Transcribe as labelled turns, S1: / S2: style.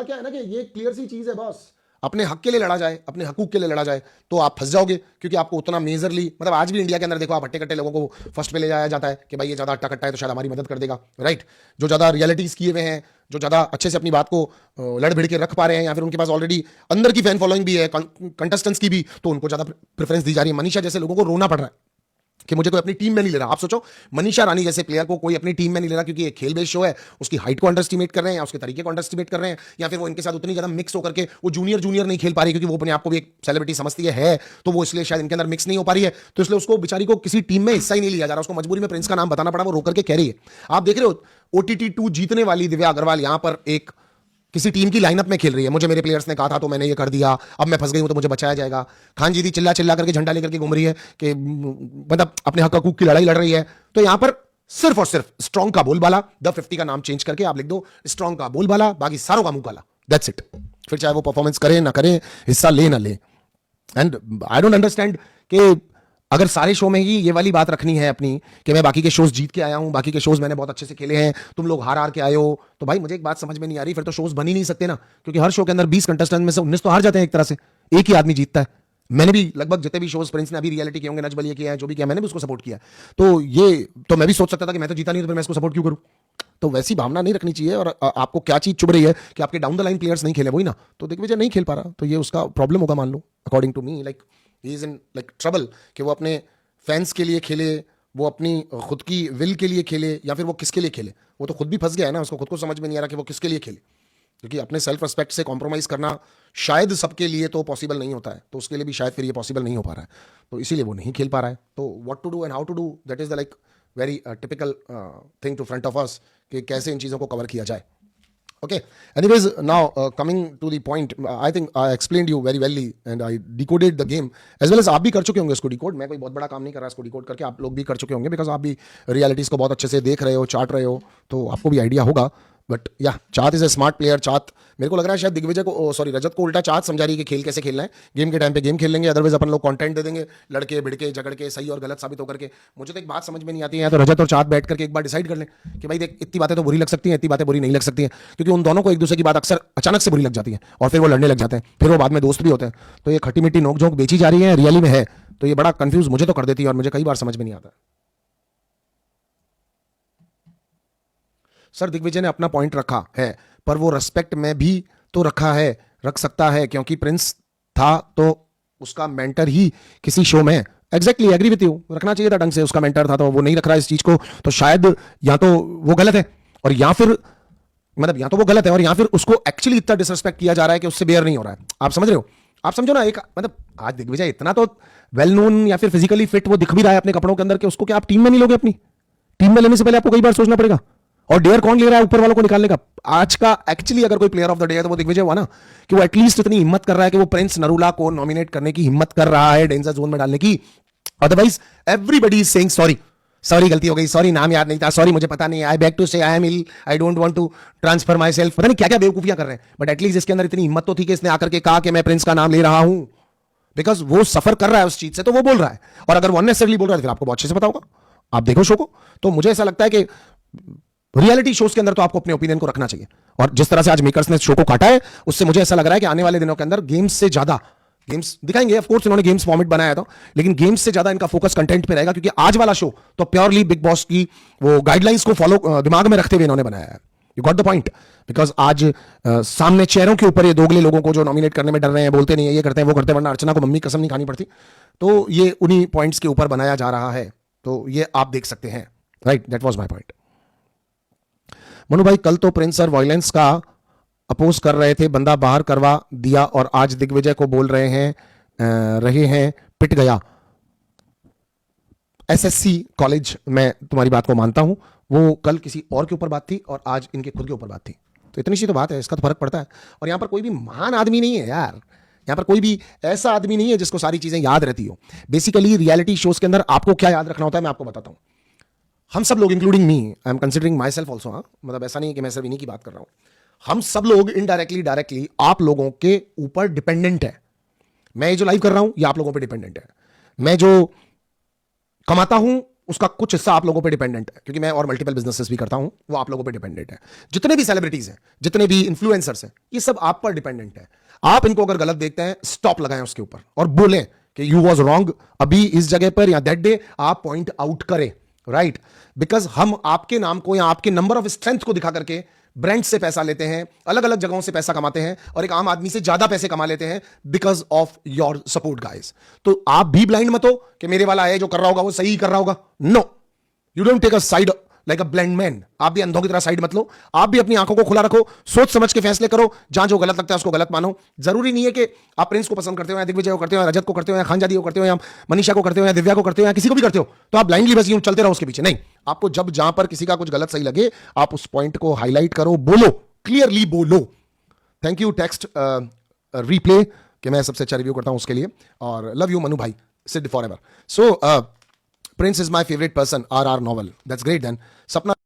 S1: क्या है ना कि ये क्लियर सी चीज है बॉस, अपने हक के लिए लड़ा जाए, अपने हकूक के लिए लड़ा जाए तो आप फंस जाओगे, क्योंकि आपको उतना मेजरली, मतलब आज भी इंडिया के अंदर देखो आप हट्टे कट्टे लोगों को फर्स्ट पे ले जाया जाता है कि भाई ये ज्यादा हट्टा कट्टा है तो शायद हमारी मदद कर देगा, राइट। जो ज्यादा रियलिटीज किए हुए हैं, जो ज्यादा अच्छे से अपनी बात को लड़ भिड़ के रख पा रहे हैं, या फिर उनके पास ऑलरेडी अंदर की फैन फॉलोइंग भी है, कंटेस्टेंट्स की भी, तो उनको ज्यादा प्रेफरेंस दी जा रही है। मनीषा जैसे लोगों को रोना पड़ रहा है कि मुझे कोई अपनी टीम में नहीं ले रहा। आप सोचो, मनीषा रानी जैसे प्लेयर को कोई अपनी टीम में नहीं ले रहा क्योंकि एक खेल बेस्ड शो है, उसकी हाइट को अंडरस्टिमेट कर रहे हैं या उसके तरीके को अंडरस्टिमेट कर रहे हैं, या फिर वो इनके साथ उतनी ज्यादा मिक्स होकर के वो जूनियर जूनियर नहीं खेल पा रही क्योंकि वो अपने आप को भी एक सेलिब्रिटी समझती है, तो वो इसलिए शायद इनके अंदर मिक्स नहीं हो पा रही है, तो इसलिए उसको बेचारी को किसी टीम में हिस्सा ही नहीं लिया जा रहा। उसको मजबूरी में प्रिंस का नाम बताना पड़ा, वो रोक करके कह रही है। आप देख रहे हो OTT 2 जीतने वाली दिव्या अग्रवाल यहां पर एक किसी टीम की लाइनअप में खेल रही है, मुझे मेरे प्लेयर्स ने कहा था तो मैंने ये कर दिया, अब मैं फंस गई हूं तो मुझे बचाया जाएगा। खान जी चिल्ला चिल्ला करके झंडा लेकर के घूम रही है कि मतलब अपने हक हकूक की लड़ाई लड़ रही है। तो यहां पर सिर्फ और सिर्फ स्ट्रॉन्ग का बोलबाला, द 50 का नाम चेंज करके आप लिख दो स्ट्रॉन्ग का बोलबाला, बाकी सारों का मुंह काला, दैट्स इट। फिर चाहे वो परफॉर्मेंस करे ना करे, हिस्सा ले ना ले। एंड आई डोंट अंडरस्टैंड कि अगर सारे शो में ही ये वाली बात रखनी है अपनी कि मैं बाकी के शोज जीत के आया हूं, बाकी के शोज मैंने बहुत अच्छे से खेले हैं, तुम लोग हार हार के आए हो, तो भाई मुझे एक बात समझ में नहीं आ रही, फिर तो शोज बन ही नहीं सकते ना, क्योंकि हर शो के अंदर 20 कंटेस्टेंट में से 19 तो हार जाते हैं एक तरह से, एक ही आदमी जीतता है। मैंने भी लगभग जितने भी शोज प्रिंस ने अभी रियलिटी किए होंगे, नच बलिए किया है, जो भी किया मैंने भी उसको सपोर्ट किया, तो ये तो मैं भी सोच सकता था कि मैं तो जीता नहीं तो फिर मैं इसको सपोर्ट क्यों करूं। तो वैसी भावना नहीं रखनी चाहिए। और आपको क्या चीज चुभ रही है कि आपके डाउन द लाइन प्लेयर्स नहीं खेले, वही ना, तो दिग्विजय नहीं खेल पा रहा, तो ये उसका प्रॉब्लम होगा मान लो, according to me. Like he is in like trouble कि वो अपने फैंस के लिए खेले, वो अपनी खुद की विल के लिए खेले, या फिर वो किसके लिए खेले। वो तो खुद भी फंस गया है ना, उसको खुद को समझ में नहीं आ रहा कि वो किसके लिए खेले, क्योंकि अपने सेल्फ रिस्पेक्ट से कॉम्प्रोमाइज करना शायद सबके लिए तो पॉसिबल नहीं होता है, तो उसके लिए भी शायद फिर ये पॉसिबल नहीं हो पा रहा है, तो इसीलिए वो नहीं खेल पा रहा है। तो what to do and how to do, that is the like very typical thing to front of us कि कैसे इन चीज़ों को कवर किया जाए। Okay. Anyways, now coming to the point, I think I explained you very wellly and I decoded the game as well as आप भी कर चुके होंगे इसको डिकोड। मैं कोई बहुत बड़ा काम नहीं कर रहा इसको डिकोड करके, आप लोग भी कर चुके होंगे बिकॉज आप भी रियलिटीज को बहुत अच्छे से देख रहे हो, चाट रहे हो, तो आपको भी आइडिया होगा। बट या चात इज ए स्मार्ट प्लेयर। चात मेरे को लग रहा है शायद दिग्विजय को, सॉरी रजत को उल्टा चात समझा रही है कि खेल कैसे खेलना है, गेम के टाइम पे गेम खेल लेंगे, अदरवाइज अपन लोग कंटेंट दे देंगे लड़के भिड़के झगड़ के सही और गलत साबित होकर के। मुझे तो एक बात समझ में नहीं आती है, तो रजत और चात बैठ करके एक बार डिसाइड कर लें कि भाई देख इतनी बातें तो बुरी लग सकती हैं, इतनी बातें बुरी नहीं लग सकती हैं, क्योंकि उन दोनों को एक दूसरे की बात अक्सर अचानक से बुरी लग जाती है और फिर वो लड़ने लग जाते हैं, फिर वो बाद में दोस्त भी होते हैं। तो ये खट्टी मिट्टी नोक झोंक बेची जा रही है, रियली में है, तो ये बड़ा कंफ्यूज मुझे तो कर देती है और मुझे कई बार समझ में नहीं आता। सर दिग्विजय ने अपना पॉइंट रखा है, पर वो रेस्पेक्ट में भी तो रखा है, रख सकता है, क्योंकि प्रिंस था तो उसका मेंटर ही किसी शो में। एग्जैक्टली एग्री विथ यू, रखना चाहिए था ढंग से, उसका मेंटर था तो वो नहीं रख रहा है इस चीज को, तो शायद या तो वो गलत है और या फिर मतलब या तो वो गलत है और या फिर उसको एक्चुअली इतना डिसरिस्पेक्ट किया जा रहा है कि उससे बेयर नहीं हो रहा है। आप समझ रहे हो, आप समझो ना, एक मतलब आज दिग्विजय इतना तो वेल नोन या फिर फिजिकली फिट वो दिख भी रहा है अपने कपड़ों के अंदर, कि उसको क्या आप टीम में नहीं लोगे? अपनी टीम में लेने से पहले आपको कई बार सोचना पड़ेगा। और डेयर कौन ले रहा है ऊपर वालों को निकालने का? आज का एक्चुअली अगर कोई प्लेयर ऑफ द डे है तो वो दिग्विजय हुआ ना, कि वो एटलीस्ट इतनी हिम्मत कर रहा है कि वो प्रिंस नरूला को नॉमिनेट करने की हिम्मत कर रहा है, डेंजर जोन में डालने की। Otherwise everybody is saying sorry, sorry गलती हो गई, सॉरी नाम याद नहीं था, सॉरी मुझे पता नहीं, आई back to say I am ill, I don't want to transfer myself, पता नहीं क्या क्या बेवकूफियां कर रहे हैं। बट एटलीस्ट इसके अंदर इतनी हिम्मत तो थी कि इसने आकर के कहा कि मैं प्रिंस का नाम ले रहा हूं, बिकॉज वो सफर कर रहा है उस चीज से, तो वो बोल रहा है। और अगर वो अननेसेसरली बोल रहा है तो फिर आपको बहुत अच्छे से पता होगा, आप देखो शो को। तो मुझे ऐसा लगता है कि रियलिटी शोज के अंदर तो आपको अपने ओपिनियन को रखना चाहिए, और जिस तरह से आज मेकर्स ने शो को काटा है उससे मुझे ऐसा लग रहा है कि आने वाले दिनों के अंदर गेम्स से ज्यादा, गेम्स दिखाएंगे ऑफ कोर्स, इन्होंने गेम्स फॉर्मेट बनाया था, लेकिन गेम्स से ज्यादा इनका फोकस कंटेंट पे रहेगा, क्योंकि आज वाला शो तो प्योरली बिग बॉस की वो गाइडलाइंस को फॉलो दिमाग में रखते हुए इन्होंने बनाया है। You got the point, because आज सामने चेहरों के ऊपर ये दोगले लोगों को जो नॉमिनेट करने में डर रहे हैं, बोलते नहीं है, ये करते हैं वो करते हैं, वरना अर्चना को मम्मी कसम नहीं खानी पड़ती, तो ये उन्हीं पॉइंट्स के ऊपर बनाया जा रहा है। तो ये आप देख सकते हैं, right, that was my point. Manu भाई कल तो प्रिंस और वायलेंस का अपोज कर रहे थे, बंदा बाहर करवा दिया, और आज दिग्विजय को बोल रहे हैं पिट गया। एसएससी कॉलेज में तुम्हारी बात को मानता हूं, वो कल किसी और के ऊपर बात थी और आज इनके खुद के ऊपर बात थी, तो इतनी सी तो बात है, इसका तो फर्क पड़ता है। और यहां पर कोई भी महान आदमी नहीं है यार, यहां पर कोई भी ऐसा आदमी नहीं है जिसको सारी चीजें याद रहती हो। बेसिकली रियलिटी शोज के अंदर आपको क्या याद रखना होता है मैं आपको बताता हूं। हम सब लोग including me, I am considering my self also, मतलब ऐसा नहीं कि मैं सिर्फ इन्हीं की बात कर रहा हूं, हम सब लोग इनडायरेक्टली डायरेक्टली आप लोगों के ऊपर डिपेंडेंट है। मैं ये जो लाइव कर रहा हूं ये आप लोगों पे डिपेंडेंट है। मैं जो कमाता हूं उसका कुछ हिस्सा आप लोगों पे डिपेंडेंट है, क्योंकि मैं और मल्टीपल बिजनेसेस भी करता हूं, वो आप लोगों पे डिपेंडेंट है। जितने भी सेलिब्रिटीज हैं, जितने भी इन्फ्लुएंसर्स हैं, ये सब आप पर डिपेंडेंट है। आप इनको अगर गलत देखते हैं, स्टॉप लगाएं उसके ऊपर और बोलें कि यू वॉज रॉन्ग, अभी इस जगह पर या दैट डे आप पॉइंट आउट करें, राइट? बिकॉज हम आपके नाम को या आपके नंबर ऑफ स्ट्रेंथ को दिखा करके ब्रांड से पैसा लेते हैं, अलग अलग जगहों से पैसा कमाते हैं और एक आम आदमी से ज्यादा पैसे कमा लेते हैं because of your support guys. तो आप भी ब्लाइंड मत हो कि मेरे वाला है जो कर रहा होगा वो सही कर रहा होगा। No, you don't take a side like a blind man. आप भी अंधों की तरह साइड मत लो, आप भी अपनी आंखों को खुला रखो, सोच समझ के फैसले करो, जहां जो गलत लगता है उसको गलत मानो। जरूरी नहीं है कि आप प्रिंस को पसंद करते हो या दिग्विजय को करते हो या रजत को करते हो या खानजादी को करते हो या मनीषा को करते हो या दिव्या को करते हो या किसी को भी करते हो, तो आप ब्लाइंडली बस यूं चलते रहो उसके पीछे। नहीं, आपको जब जहां पर किसी का कुछ गलत सही लगे, आप उस पॉइंट को हाईलाइट करो, बोलो, क्लियरली बोलो। थैंक यू टेक्स्ट रिप्ले कि मैं सबसे अच्छा रिव्यू करता हूं उसके लिए, और लव यू मनु भाई, Sid forever. So Prince is my favourite person, RR novel, that's great. Then सपना